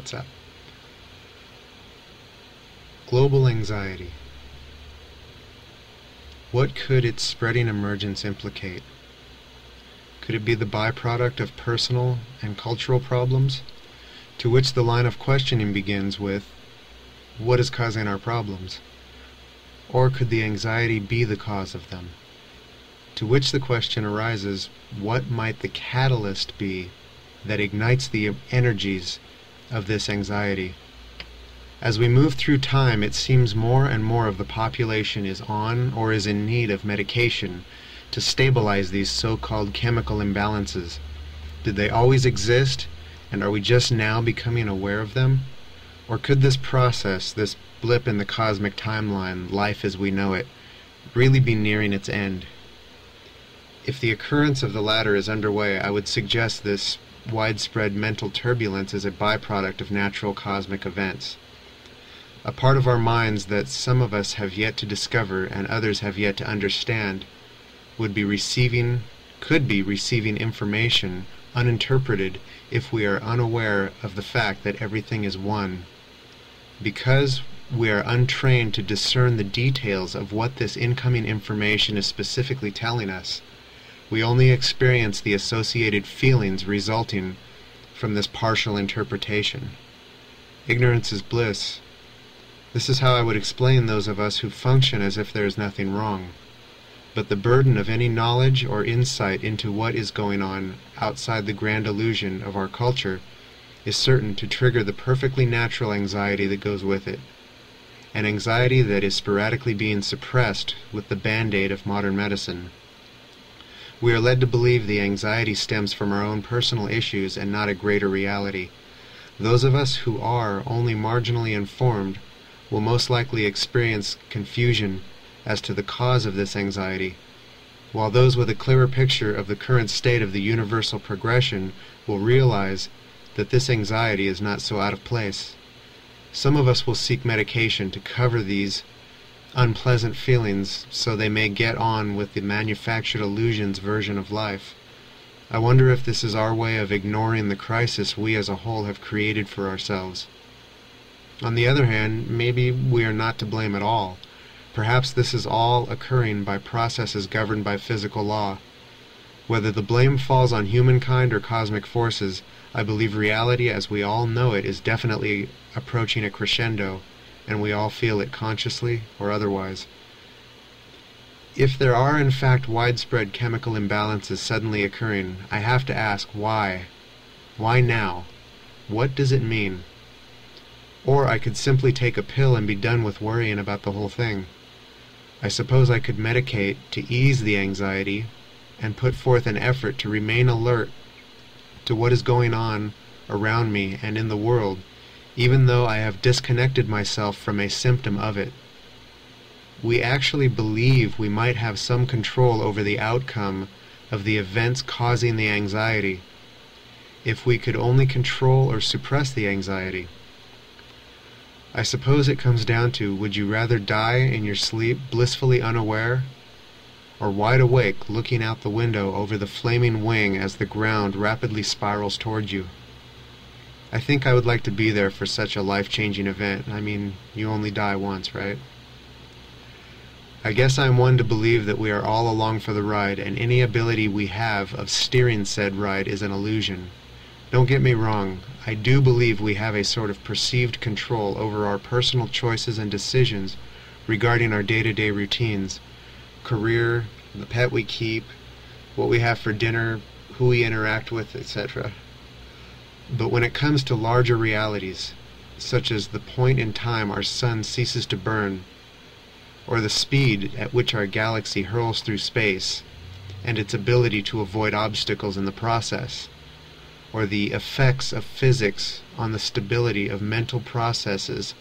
WhatsApp. Global anxiety. What could its spreading emergence implicate? Could it be the byproduct of personal and cultural problems, to which the line of questioning begins with, what is causing our problems? Or could the anxiety be the cause of them? To which the question arises, what might the catalyst be that ignites the energies of this anxiety? As we move through time, it seems more and more of the population is on or is in need of medication to stabilize these so-called chemical imbalances. Did they always exist, and are we just now becoming aware of them? Or could this process, this blip in the cosmic timeline, life as we know it, really be nearing its end? If the occurrence of the latter is underway, I would suggest this widespread mental turbulence is a byproduct of natural cosmic events. A part of our minds that some of us have yet to discover and others have yet to understand could be receiving information uninterpreted if we are unaware of the fact that everything is one. Because we are untrained to discern the details of what this incoming information is specifically telling us, we only experience the associated feelings resulting from this partial interpretation. Ignorance is bliss. This is how I would explain those of us who function as if there is nothing wrong. But the burden of any knowledge or insight into what is going on outside the grand illusion of our culture is certain to trigger the perfectly natural anxiety that goes with it. An anxiety that is sporadically being suppressed with the band-aid of modern medicine. We are led to believe the anxiety stems from our own personal issues and not a greater reality. Those of us who are only marginally informed will most likely experience confusion as to the cause of this anxiety, while those with a clearer picture of the current state of the universal progression will realize that this anxiety is not so out of place. Some of us will seek medication to cover these unpleasant feelings so they may get on with the manufactured illusions version of life. I wonder if this is our way of ignoring the crisis we as a whole have created for ourselves. On the other hand, maybe we are not to blame at all. Perhaps this is all occurring by processes governed by physical law. Whether the blame falls on humankind or cosmic forces, I believe reality as we all know it is definitely approaching a crescendo, and we all feel it consciously or otherwise. If there are in fact widespread chemical imbalances suddenly occurring, I have to ask why? Why now? What does it mean? Or I could simply take a pill and be done with worrying about the whole thing. I suppose I could medicate to ease the anxiety and put forth an effort to remain alert to what is going on around me and in the world, even though I have disconnected myself from a symptom of it. We actually believe we might have some control over the outcome of the events causing the anxiety, if we could only control or suppress the anxiety. I suppose it comes down to, would you rather die in your sleep blissfully unaware, or wide awake looking out the window over the flaming wing as the ground rapidly spirals toward you? I think I would like to be there for such a life-changing event. I mean, you only die once, right? I guess I'm one to believe that we are all along for the ride, and any ability we have of steering said ride is an illusion. Don't get me wrong, I do believe we have a sort of perceived control over our personal choices and decisions regarding our day-to-day routines, career, the pet we keep, what we have for dinner, who we interact with, etc. But when it comes to larger realities, such as the point in time our sun ceases to burn, or the speed at which our galaxy hurls through space, and its ability to avoid obstacles in the process, or the effects of physics on the stability of mental processes,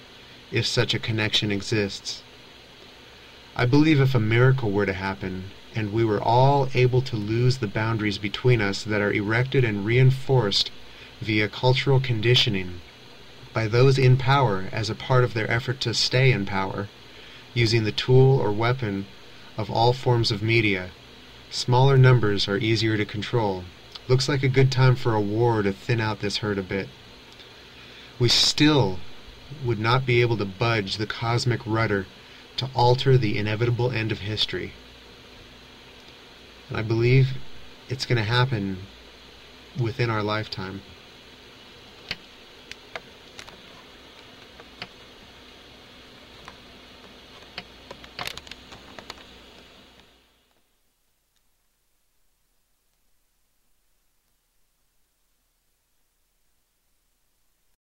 if such a connection exists. I believe if a miracle were to happen, and we were all able to lose the boundaries between us that are erected and reinforced via cultural conditioning by those in power as a part of their effort to stay in power, using the tool or weapon of all forms of media, smaller numbers are easier to control. Looks like a good time for a war to thin out this herd a bit. we still would not be able to budge the cosmic rudder to alter the inevitable end of history. And I believe it's going to happen within our lifetime.